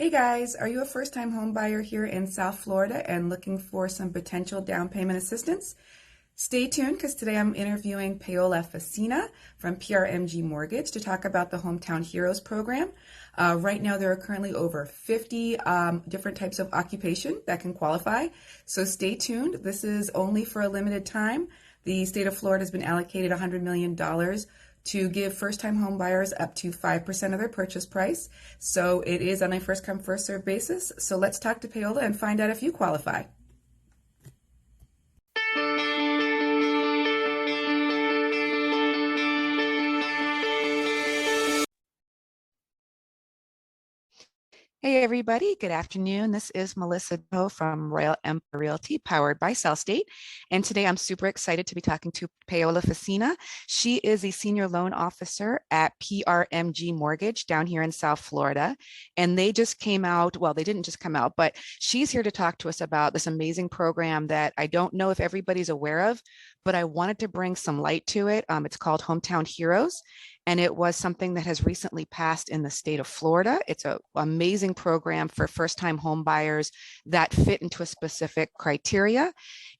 Hey guys, are you a first-time home buyer here in South Florida and looking for some potential down payment assistance? Stay tuned because today I'm interviewing Paola Fassina from PRMG Mortgage to talk about the Hometown Heroes program. Right now, there are currently over 50 different types of occupation that can qualify. So stay tuned. This is only for a limited time. The state of Florida has been allocated $100 million to give first-time home buyers up to 5% of their purchase price. So it is on a first-come, first-served basis. So let's talk to Paola and find out if you qualify. Hey everybody, good afternoon. This is Melissa Donnahoe from Realty, powered by Sellstate. And today I'm super excited to be talking to Paola Fassina. She is a senior loan officer at PRMG Mortgage down here in South Florida. And they just came out, well, they didn't just come out, but she's here to talk to us about this amazing program that I don't know if everybody's aware of, but I wanted to bring some light to it. It's called Hometown Heroes. And it was something that has recently passed in the state of Florida. It's an amazing program for first-time home buyers that fit into a specific criteria.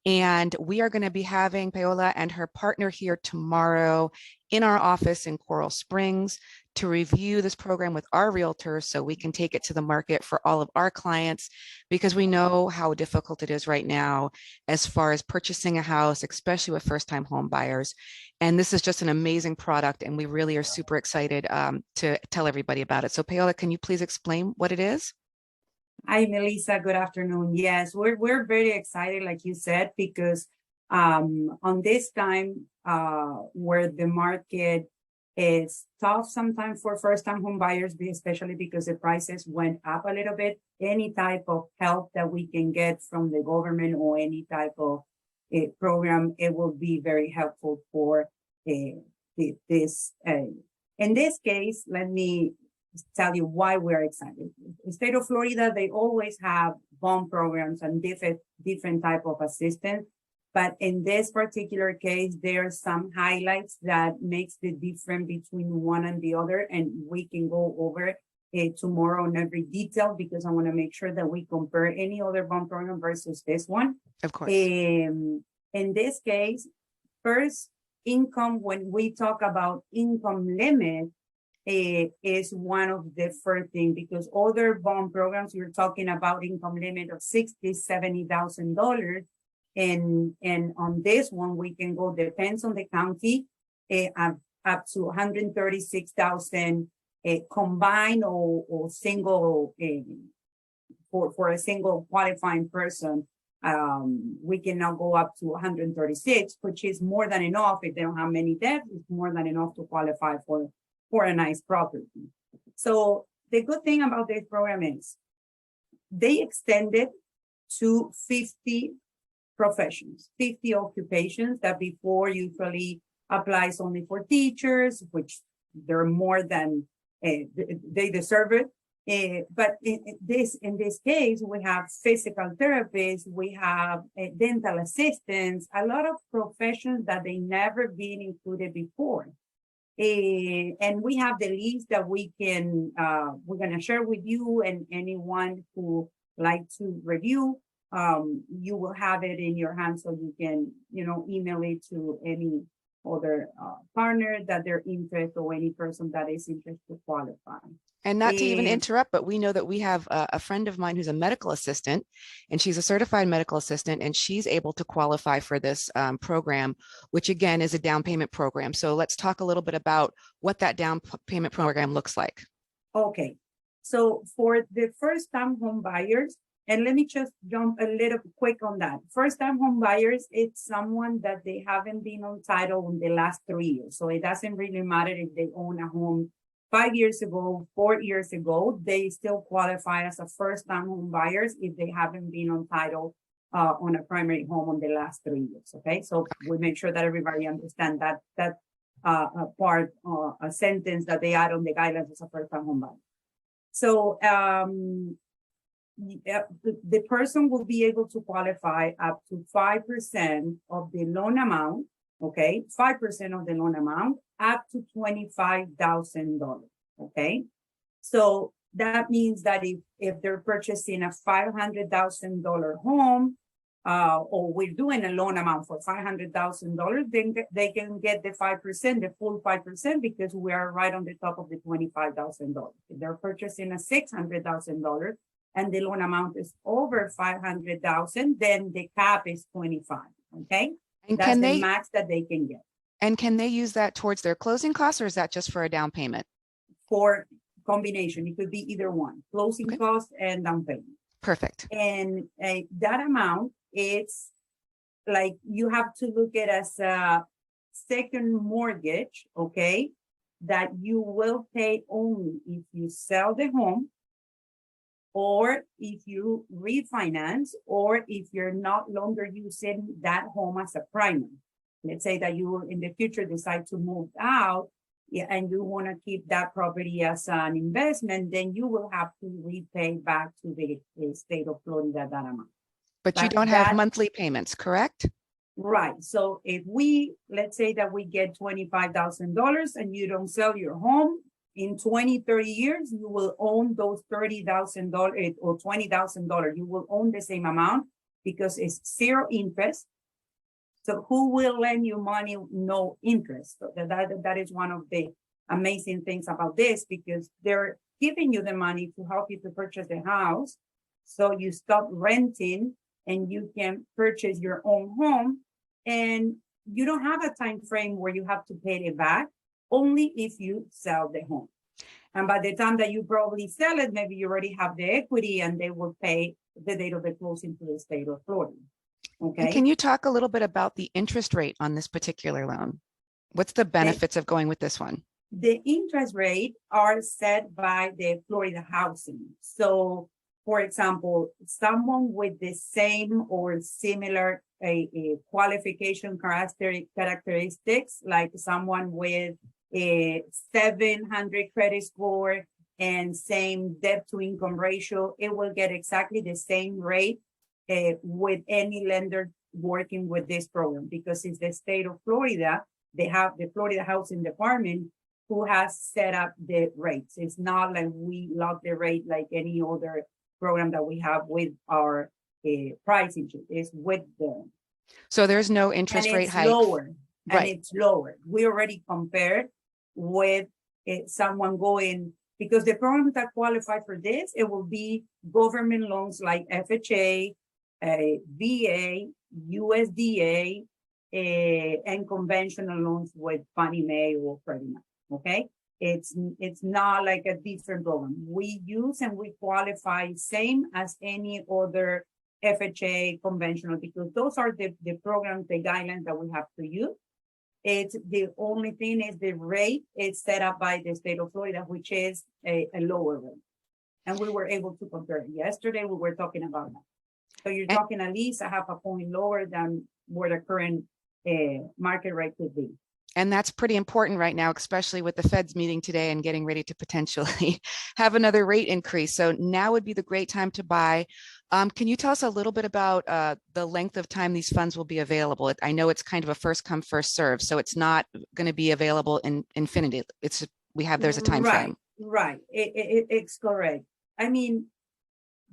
And we are going to be having Paola and her partner here tomorrow in our office in Coral Springs to review this program with our realtors so we can take it to the market for all of our clients, because we know how difficult it is right now as far as purchasing a house, especially with first-time home buyers. And this is just an amazing product, and we really are super excited to tell everybody about it. So Paola, can you please explain what it is? Hi, Melissa. Good afternoon. Yes, we're very excited, like you said, because on this time where the market is tough sometimes for first-time home buyers, especially because the prices went up a little bit, any type of help that we can get from the government or any type of program, it will be very helpful for this. In this case, let me tell you why we're excited. The state of Florida, they always have bond programs and different type of assistance. But in this particular case, there are some highlights that makes the difference between one and the other. And we can go over it tomorrow on every detail, because I want to make sure that we compare any other bond program versus this one. Of course. In this case, first income, when we talk about income limit, is one of the first thing, because other bond programs, you're talking about income limit of $60,000, $70,000. And on this one, we can go, depends on the county, up to 136,000 combined or single, for a single qualifying person. We can now go up to 136, which is more than enough. If they don't have many debts, it's more than enough to qualify for a nice property. So the good thing about this program is they extended to 50 professions, 50 occupations that before usually applies only for teachers, which they're more than they deserve it. But in this case, we have physical therapists, we have dental assistants, a lot of professions that they never been included before. And we have the list that we can, we're going to share with you, and anyone who like to review, you will have it in your hands, so you can, email it to any other partner that they're interested, or any person that is interested to qualify. And not to even interrupt, but we know that we have a friend of mine who's a medical assistant, and she's a certified medical assistant, and she's able to qualify for this program, which again is a down payment program. So let's talk a little bit about what that down payment program looks like. Okay, so for the first-time home buyers, and let me just jump a little quick on that. First-time home buyers, it's someone that they haven't been on title in the last 3 years. So it doesn't really matter if they own a home 5 years ago, 4 years ago, they still qualify as a first-time home buyers if they haven't been on title on a primary home in the last 3 years. Okay, so we make sure that everybody understand that part, a sentence that they add on the guidelines as a first-time home buyer. So the person will be able to qualify up to 5% of the loan amount. Okay, 5% of the loan amount up to $25,000. Okay, so that means that if they're purchasing a $500,000 home, or we're doing a loan amount for $500,000, then they can get the 5%, the full 5%, because we are right on the top of the $25,000. If they're purchasing a $600,000 and the loan amount is over $500,000, then the cap is 25. Okay, And that's can the they max that they can get and can they use that towards their closing costs, or is that just for a down payment? for combination. It could be either one, closing Okay. costs and down payment. Perfect. And that amount, it's like you have to look at as a second mortgage, okay, that you will pay only if you sell the home, or if you refinance, or if you're not longer using that home as a primary. Let's say that you will in the future decide to move out, yeah, and you want to keep that property as an investment, then you will have to repay back to the state of Florida that amount. But you But don't have that- monthly payments, correct? Right. So if let's say that we get $25,000 and you don't sell your home, in 20, 30 years, you will own those $30,000 or $20,000. You will own the same amount because it's zero interest. So who will lend you money? No interest. So that is one of the amazing things about this, because they're giving you the money to help you to purchase the house. So you stop renting and you can purchase your own home, and you don't have a time frame where you have to pay it back, only if you sell the home. And by the time that you probably sell it, maybe you already have the equity and they will pay the date of the closing to the state of Florida. Okay. And can you talk a little bit about the interest rate on this particular loan? What's the benefits of going with this one? The interest rate are set by the Florida housing. So, for example, someone with the same or similar a qualification characteristics, like someone with a 700 credit score and same debt to income ratio, it will get exactly the same rate with any lender working with this program, because it's the state of Florida. They have the Florida Housing Department who has set up the rates. It's not like we lock the rate like any other program that we have with our pricing. It's with them. So there's no interest rate hike. Lower, Right. and it's lower. We already compared with someone going, because the programs that qualify for this, it will be government loans like FHA, VA, USDA, and conventional loans with Fannie Mae or Freddie Mac. Okay, it's not like a different program. We use and we qualify same as any other FHA conventional, because those are the programs, the guidelines that we have to use. It's the only thing is the rate is set up by the state of Florida, which is a lower rate. And we were able to compare it. Yesterday, we were talking about that. So you're talking at least a half a point lower than where the current market rate could be. And that's pretty important right now, especially with the Fed's meeting today and getting ready to potentially have another rate increase. So now would be the great time to buy. Can you tell us a little bit about the length of time these funds will be available? I know it's kind of a first come, first serve, so it's not going to be available in infinity. There's a time frame. Right, it's correct. I mean,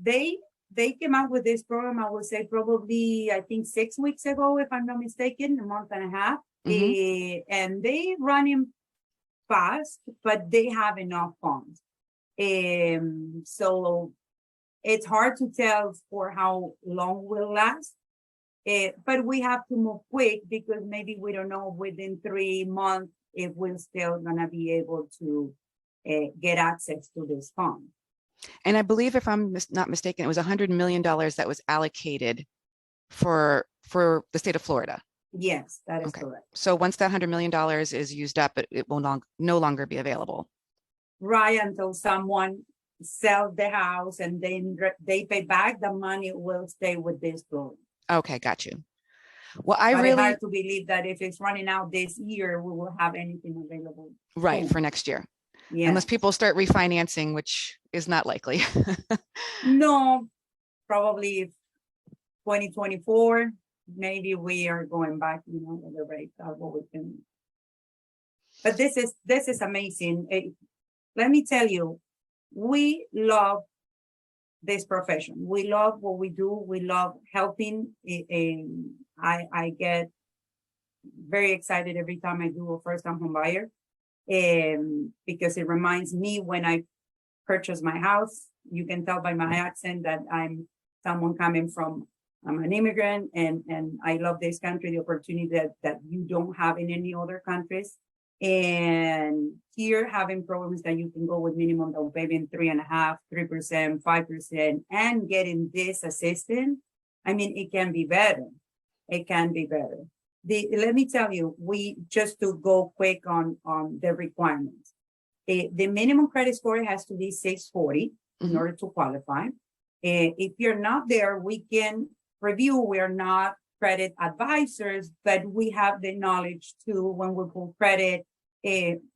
they came out with this program, I would say probably, I think 6 weeks ago, if I'm not mistaken, a month and a half. And they running fast, but they have enough funds. So it's hard to tell for how long will last. But we have to move quick, because maybe we don't know within 3 months if we're still gonna be able to get access to this fund. And I believe, if I'm not mistaken, it was $100 million that was allocated for the state of Florida. Yes, that is correct. So once that $100 million is used up, it will no longer be available. Right, until someone sells the house and then they pay back, the money will stay with this program. Okay, got you. Well, But it's really hard to believe that if it's running out this year, we will have anything available. right soon. for next year, Yeah. unless people start refinancing, which is not likely. No, probably 2024, maybe we are going back, with the rate of what we can. But this is amazing. Let me tell you, we love this profession. We love what we do. We love helping. And I get very excited every time I do a first-time home buyer, because it reminds me when I purchased my house. You can tell by my accent that I'm an immigrant, and I love this country, the opportunity that you don't have in any other countries. And here, having programs that you can go with minimum down payment 3.5%, 3%, 5%, and getting this assistance, I mean, it can be better. It can be better. Let me tell you, just to go quick on the requirements. The minimum credit score has to be 640 in order to qualify. If you're not there, we can review. We are not credit advisors, but we have the knowledge to, when we pull credit,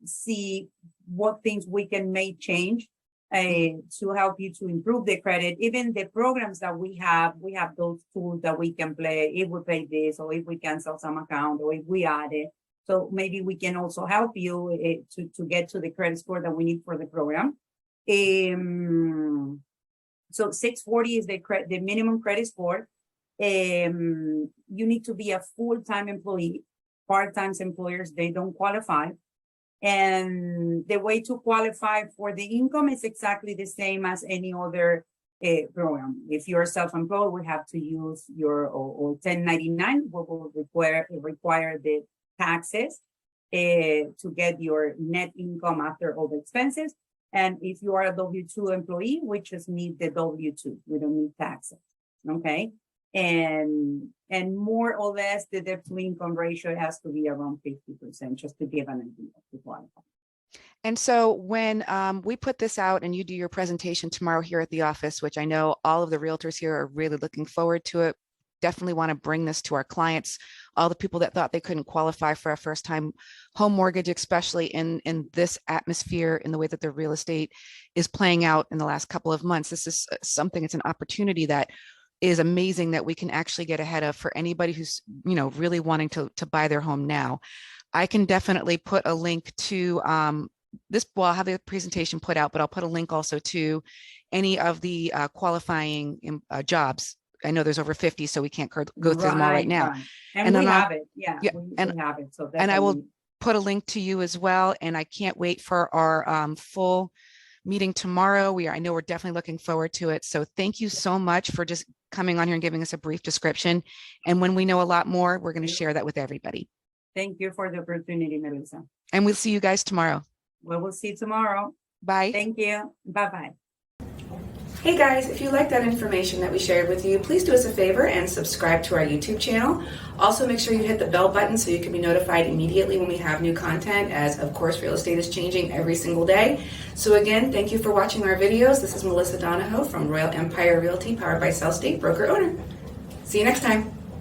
see what things we can make change to help you to improve the credit. Even the programs that we have those tools that we can play. If we pay this, or if we cancel some account, or if we add it. So maybe we can also help you to get to the credit score that we need for the program. So 640 is the minimum credit score. You need to be a full-time employee. Part-time employers, they don't qualify. And the way to qualify for the income is exactly the same as any other program. If you're self-employed, we have to use your or 1099, what will require the taxes to get your net income after all the expenses. And if you are a W-2 employee, we just need the W-2. We don't need taxes, okay? And more or less, the debt to income ratio has to be around 50%, just to give an idea to qualify. And so when we put this out and you do your presentation tomorrow here at the office, which I know all of the realtors here are really looking forward to it, definitely want to bring this to our clients, all the people that thought they couldn't qualify for a first-time home mortgage, especially in this atmosphere, in the way that the real estate is playing out in the last couple of months. This is something, it's an opportunity that is amazing that we can actually get ahead of for anybody who's, really wanting to buy their home now. I can definitely put a link to this. Well, I'll have the presentation put out, but I'll put a link also to any of the qualifying jobs. I know there's over 50, so we can't go through them all right now. Right. And we have it. Yeah, we have it. So and I will put a link to you as well. And I can't wait for our full meeting tomorrow. I know we're definitely looking forward to it. So thank you so much for just coming on here and giving us a brief description. And when we know a lot more, we're going to share that with everybody. Thank you for the opportunity, Melissa. And we'll see you guys tomorrow. Well, we'll see you tomorrow. Bye. Thank you. Bye-bye. Hey guys, if you like that information that we shared with you, please do us a favor and subscribe to our YouTube channel. Also, make sure you hit the bell button so you can be notified immediately when we have new content, as of course real estate is changing every single day. So again, thank you for watching our videos. This is Melissa Donnahoe from Royal Empire Realty, powered by Sellstate, broker owner. See you next time.